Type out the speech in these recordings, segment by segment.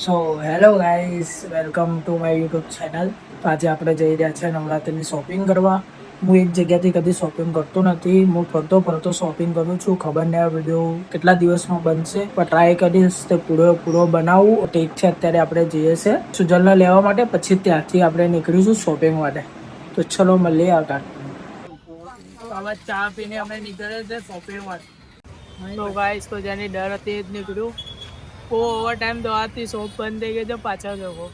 So hello guys, welcome to my YouTube channel. તો આજે આપણે જઈ રહ્યા છે નવરાત્રિની શોપિંગ કરવા. હું એક જગ્યાથી કદી શોપિંગ કરતો નથી. હું ફરતો ફરતો શોપિંગ કરું છું. ખબર નહીં આ વિડીયો કેટલા દિવસમાં બનશે, પણ ટ્રાય કરીશ તે પૂરો બનાવું. ઠીક છે, અત્યારે આપણે જઈએ છે સુજલને લેવા માટે, પછી ત્યાંથી આપણે નીકળીશું શોપિંગ માટે. તો ચલો મળીએ આગળ. હવે ચા પીને અમે નીકળે છે શોપિંગ માટે. તો ગાઈસ, તો જેની ડર હતી એ જ નીકળ્યું. ઓવર ટાઈમ દવાથી શોપ બંધ થઈ ગઈ છે. પાછા જવો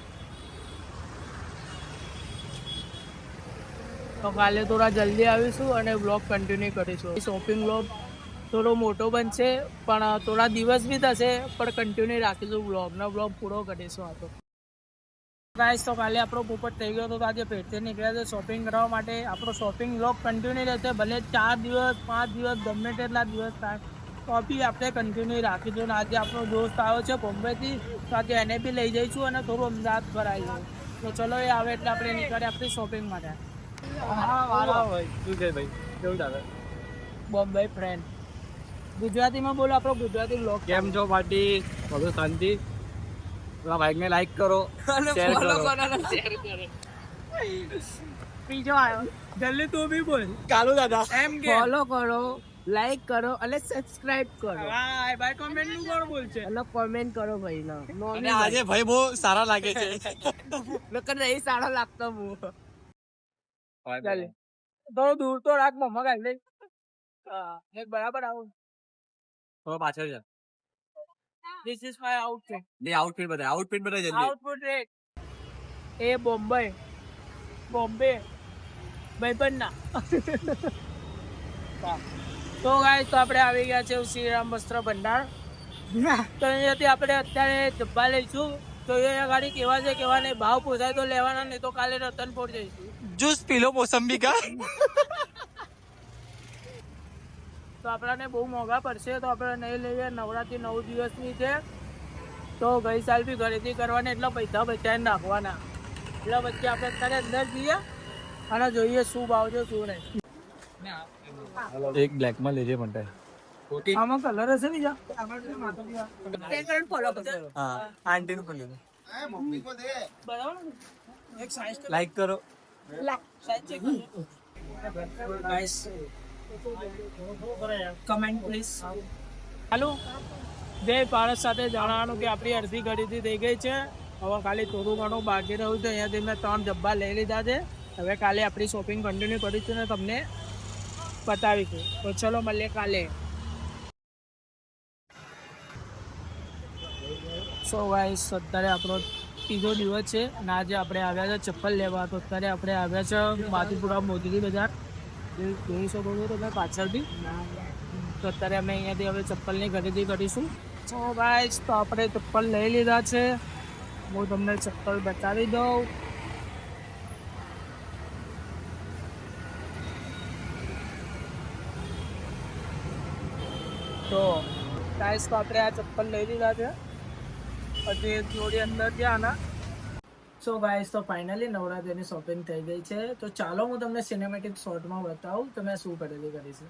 તો કાલે થોડા જલ્દી આવીશું અને બ્લોગ કન્ટિન્યુ કરીશું. શોપિંગ બ્લોગ થોડો મોટો બનશે, પણ થોડા દિવસ બી થશે, પણ કન્ટિન્યુ રાખીશું. બ્લોગ પૂરો કરીશું. આ તો ગાઈસ, તો કાલે આપણો પોપટ થઈ ગયો હતો. આજે પેટથી નીકળ્યા છે શોપિંગ કરવા માટે. આપણો શોપિંગ બ્લોગ કન્ટિન્યુ રહેશે, ભલે 4 દિવસ 5 દિવસ ગમે તેટલા દિવસ થાય તો બી આપણે કન્ટિન્યુ રાખીશું. આજે આપણો દોસ્ત આવ્યો છે બોમ્બેથી, તો આજે એને બી લઈ જઈશું અને થોડું અમદાવાદ પર આવીશું. તો ચલો, એ આવે એટલે આપણે નીકળીએ આપણી શોપિંગ માટે. બોમ્બે ફ્રેન્ડ ગુજરાતીમાં બોલો. આપણો ગુજરાતી બ્લોગ કેમ છો પાર્ટી? બધું શાંતિ? ભાઈ ને લાઈક કરો, શેર કરો. બીજો આવ્યો, જલ્દી તું બી બોલ. કાલુ દાદા એમ કે ફોલો કરો, લાઈક કરો અને સબસ્ક્રાઇબ કરો. હા ભાઈ, કોમેન્ટ નું કોણ બોલશે? અને કોમેન્ટ કરો ભાઈ ના. અને આજે ભાઈ બહુ સારા લાગે છે. નકર નહીં સારો લાગતો હું. ચાલે થોડો દૂર તો રાખ, મમ્મા કાઢ લે. હા, એક બરાબર આવું. થોડો પાછળ છે. This is my outfit. લે આઉટફિટ બધા જલ્દી. Outfit રેટ એ બોમ્બે ભાઈબંધ ના. તો ગાઈસ, તો આપણે આવી ગયા છે શ્રીરામ વસ્ત્ર ભંડાર. તો અહીંયાથી આપણે અત્યારે ડબ્બા લઈશું. તો એ ગાડી કેવા છે કેવા નહીં, ભાવ પોસાય તો લેવાના, નહીં તો કાલે રતનપુર જઈશું. જ્યુસ પી લો મોસંબી કા. તો આપણને બહુ મોંઘા પડશે, તો આપણે નહીં લઈએ. નવરાત્રી 9 દિવસની છે, તો ગઈ સાલ બી ખરીદી કરવાની, એટલે પૈસા બચાવીને નાખવાના. એટલે વચ્ચે આપણે અત્યારે અંદર જઈએ અને જોઈએ શું ભાવ છે શું નહીં. એક બ્લેક માં લેજે મને. આમાં કલર હશે બીજા? હા, આંટી નું પણ લેજો. બરાબર, એક સાઈઝ લાઈક કરો. Comment please. હાલો, જય ભારત સાથે જણાવવાનું કે આપણી અડધી ખરીદી થઈ ગઈ છે. હવે ખાલી થોડું ઘણું બાકી રહ્યું છે. અહીંયાથી મેં 3 ડબ્બા લઈ લીધા છે. હવે કાલે આપણી શોપિંગ કન્ટિન્યુ કરીશું ને તમને બતાવીશું. તો ચલો મળીએ કાલે. સો ગાઈસ, અત્યારે આપણો ત્રીજો દિવસ છે અને આજે આપણે આવ્યા છે ચપ્પલ લેવા. તો અત્યારે આપણે આવ્યા છે માધુપુરા મોદી બજાર. જોઈ શકો છો તમે પાછળ બી. તો અત્યારે અમે અહીંયાથી હવે ચપ્પલની ખરીદી કરીશું. સો ગાઈસ, તો આપણે ચપ્પલ લઈ લીધા છે. હું તમને ચપ્પલ બતાવી દઉં. તો ગાઈસ, તો આપણે આ ચપ્પલ લઈ લીધા છે. પછી જોડી અંદર ત્યાં ના. સો ગાઈસ, તો ફાઇનલી નવરાત્રિની શોપિંગ થઈ ગઈ છે. તો ચાલો હું તમને સિનેમેટિક શોર્ટમાં બતાવું તમે શું ખરીદી કરી છે.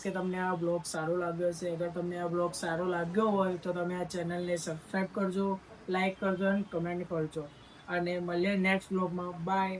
કે તમને આ બ્લોગ સારો લાગ્યો હશે. અગર તમને આ બ્લોગ સારો લાગ્યો હોય તો તમે આ ચેનલને સબસ્ક્રાઈબ કરજો, લાઈક કરજો અને કમેન્ટ કરજો. અને મળીએ નેક્સ્ટ બ્લોગમાં. બાય.